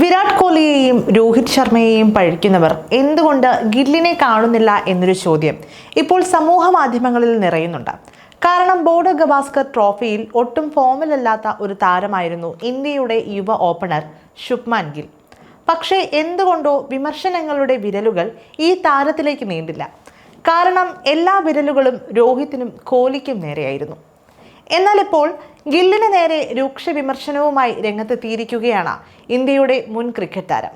വിരാട് കോഹ്ലിയെയും രോഹിത് ശർമ്മയെയും പഴിക്കുന്നവർ എന്തുകൊണ്ട് ഗില്ലിനെ കാണുന്നില്ല എന്നൊരു ചോദ്യം ഇപ്പോൾ സമൂഹ മാധ്യമങ്ങളിൽ നിറയുന്നുണ്ട്. കാരണം ബോർഡർ ഗവാസ്കർ ട്രോഫിയിൽ ഒട്ടും ഫോമിലല്ലാത്ത ഒരു താരമായിരുന്നു ഇന്ത്യയുടെ യുവ ഓപ്പണർ ശുഭ്മാൻ ഗിൽ. പക്ഷേ എന്തുകൊണ്ടോ വിമർശനങ്ങളുടെ വിരലുകൾ ഈ താരത്തിലേക്ക് നീണ്ടില്ല. കാരണം എല്ലാ വിരലുകളും രോഹിത്തിനും കോഹ്ലിക്കും നേരെയായിരുന്നു. എന്നാൽ ഇപ്പോൾ ഗില്ലിന് നേരെ രൂക്ഷ വിമർശനവുമായി രംഗത്തെത്തിയിരിക്കുകയാണ് ഇന്ത്യയുടെ മുൻ ക്രിക്കറ്റ് താരം.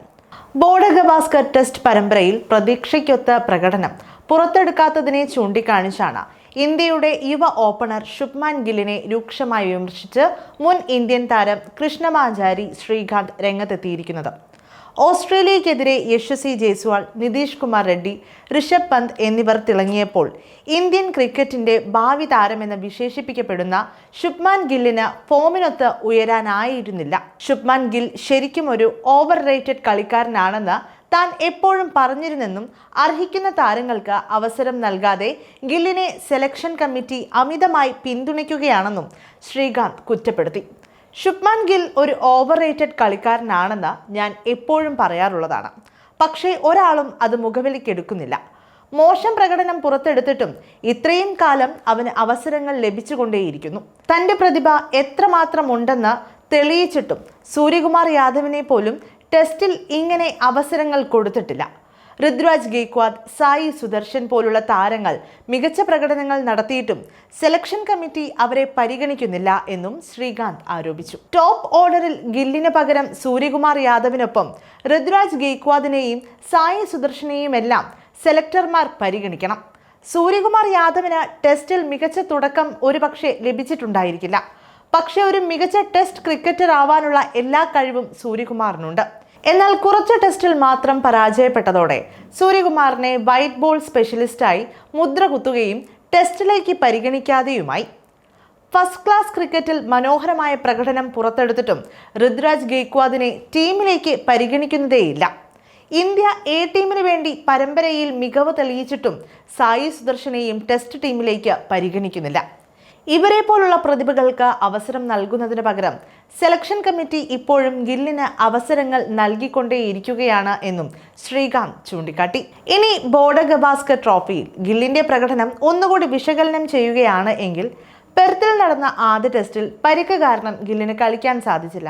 ബോർഡർ ഗവാസ്കർ ടെസ്റ്റ് പരമ്പരയിൽ പ്രതീക്ഷയ്ക്കൊത്ത പ്രകടനം പുറത്തെടുക്കാത്തതിനെ ചൂണ്ടിക്കാണിച്ചാണ് ഇന്ത്യയുടെ യുവ ഓപ്പണർ ശുഭ്മാൻ ഗില്ലിനെ രൂക്ഷമായി വിമർശിച്ച് മുൻ ഇന്ത്യൻ താരം കൃഷ്ണമാചാരി ശ്രീകാന്ത് രംഗത്തെത്തിയിരിക്കുന്നത്. ഓസ്ട്രേലിയക്കെതിരെ യശസ്വി ജയ്സ്വാൾ, നിതീഷ് കുമാർ റെഡ്ഡി, ഋഷഭ് പന്ത് എന്നിവർ തിളങ്ങിയപ്പോൾ ഇന്ത്യൻ ക്രിക്കറ്റിന്റെ ഭാവി താരമെന്ന് വിശേഷിപ്പിക്കപ്പെടുന്ന ശുഭ്മാൻ ഗില്ലിന് ഫോമിനൊത്ത് ഉയരാനായിരുന്നില്ല. ശുഭ്മാൻ ഗിൽ ശരിക്കും ഒരു ഓവർ റേറ്റഡ് കളിക്കാരനാണെന്ന് താൻ എപ്പോഴും പറഞ്ഞിരുന്നെന്നും അർഹിക്കുന്ന താരങ്ങൾക്ക് അവസരം നൽകാതെ ഗില്ലിനെ സെലക്ഷൻ കമ്മിറ്റി അമിതമായി പിന്തുണയ്ക്കുകയാണെന്നും ശ്രീകാന്ത് കുറ്റപ്പെടുത്തി. ശുഭ്മാൻ ഗിൽ ഒരു ഓവർ റേറ്റഡ് കളിക്കാരനാണെന്ന് ഞാൻ എപ്പോഴും പറയാറുള്ളതാണ്. പക്ഷേ ഒരാളും അത് മുഖവിലക്കെടുക്കുന്നില്ല. മോശം പ്രകടനം പുറത്തെടുത്തിട്ടും ഇത്രയും കാലം അവന് അവസരങ്ങൾ ലഭിച്ചുകൊണ്ടേയിരിക്കുന്നു. തൻ്റെ പ്രതിഭ എത്രമാത്രം ഉണ്ടെന്ന് തെളിയിച്ചിട്ടും സൂര്യകുമാർ യാദവിനെ പോലും ടെസ്റ്റിൽ ഇങ്ങനെ അവസരങ്ങൾ കൊടുത്തിട്ടില്ല. ഋതുരാജ് ഗെയ്ക്വാദ്, സായി സുദർശൻ പോലുള്ള താരങ്ങൾ മികച്ച പ്രകടനങ്ങൾ നടത്തിയിട്ടും സെലക്ഷൻ കമ്മിറ്റി അവരെ പരിഗണിക്കുന്നില്ല എന്നും ശ്രീകാന്ത് ആരോപിച്ചു. ടോപ്പ് ഓർഡറിൽ ഗില്ലിന് പകരം സൂര്യകുമാർ യാദവിനൊപ്പം ഋതുരാജ് ഗെയ്ക്വാദിനെയും സായി സുദർശനെയുമെല്ലാം സെലക്ടർമാർ പരിഗണിക്കണം. സൂര്യകുമാർ യാദവിന് ടെസ്റ്റിൽ മികച്ച തുടക്കം ഒരുപക്ഷെ ലഭിച്ചിട്ടുണ്ടായിരിക്കില്ല. പക്ഷെ ഒരു മികച്ച ടെസ്റ്റ് ക്രിക്കറ്റർ ആവാനുള്ള എല്ലാ കഴിവും സൂര്യകുമാറിനുണ്ട്. എന്നാൽ കുറച്ച് ടെസ്റ്റിൽ മാത്രം പരാജയപ്പെട്ടതോടെ സൂര്യകുമാറിനെ വൈറ്റ് ബോൾ സ്പെഷ്യലിസ്റ്റായി മുദ്ര കുത്തുകയും ടെസ്റ്റിലേക്ക് പരിഗണിക്കാതെയുമായി. ഫസ്റ്റ് ക്ലാസ് ക്രിക്കറ്റിൽ മനോഹരമായ പ്രകടനം പുറത്തെടുത്തിട്ടും ഋതുരാജ് ഗെയ്ക്വാദിനെ ടീമിലേക്ക് പരിഗണിക്കുന്നതേയില്ല. ഇന്ത്യ എ ടീമിന് വേണ്ടി പരമ്പരയിൽ മികവ് തെളിയിച്ചിട്ടും സായി സുദർശനെയും ടെസ്റ്റ് ടീമിലേക്ക് പരിഗണിക്കുന്നില്ല. ഇവരെ പോലുള്ള പ്രതിഭകൾക്ക് അവസരം നൽകുന്നതിന് പകരം സെലക്ഷൻ കമ്മിറ്റി ഇപ്പോഴും ഗില്ലിന് അവസരങ്ങൾ നൽകിക്കൊണ്ടേയിരിക്കുകയാണ് എന്നും ശ്രീകാന്ത് ചൂണ്ടിക്കാട്ടി. ഇനി ബോർഡർ ഗവാസ്കർ ട്രോഫിയിൽ ഗില്ലിന്റെ പ്രകടനം ഒന്നുകൂടി വിശകലനം ചെയ്യുകയാണ് എങ്കിൽ പെർത്തിൽ നടന്ന ആദ്യ ടെസ്റ്റിൽ പരിക്ക് കാരണം ഗില്ലിന് കളിക്കാൻ സാധിച്ചില്ല.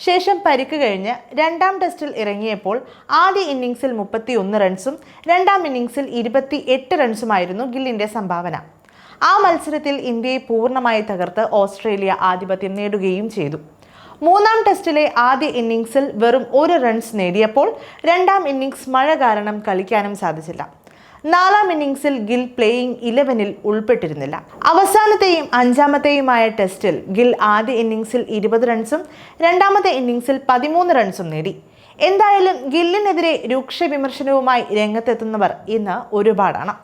ശേഷം പരിക്ക് കഴിഞ്ഞ് രണ്ടാം ടെസ്റ്റിൽ ഇറങ്ങിയപ്പോൾ ആദ്യ ഇന്നിംഗ്സിൽ 31 റൺസും രണ്ടാം ഇന്നിംഗ്സിൽ 28 റൺസുമായിരുന്നു ഗില്ലിന്റെ സംഭാവന. ആ മത്സരത്തിൽ ഇന്ത്യയെ പൂർണ്ണമായി തകർത്ത് ഓസ്ട്രേലിയ ആധിപത്യം നേടുകയും ചെയ്തു. മൂന്നാം ടെസ്റ്റിലെ ആദ്യ ഇന്നിംഗ്സിൽ വെറും 1 റൺസ് നേടിയപ്പോൾ രണ്ടാം ഇന്നിംഗ്സ് മഴ കാരണം കളിക്കാനും സാധിച്ചില്ല. നാലാം ഇന്നിംഗ്സിൽ ഗിൽ പ്ലേയിങ് 11-ൽ ഉൾപ്പെട്ടിരുന്നില്ല. അവസാനത്തെയും അഞ്ചാമത്തെയുമായ ടെസ്റ്റിൽ ഗിൽ ആദ്യ ഇന്നിംഗ്സിൽ 20 റൺസും രണ്ടാമത്തെ ഇന്നിംഗ്സിൽ 13 റൺസും നേടി. എന്തായാലും ഗില്ലിനെതിരെ രൂക്ഷ വിമർശനവുമായി രംഗത്തെത്തുന്നവർ ഇന്ന് ഒരുപാടാണ്.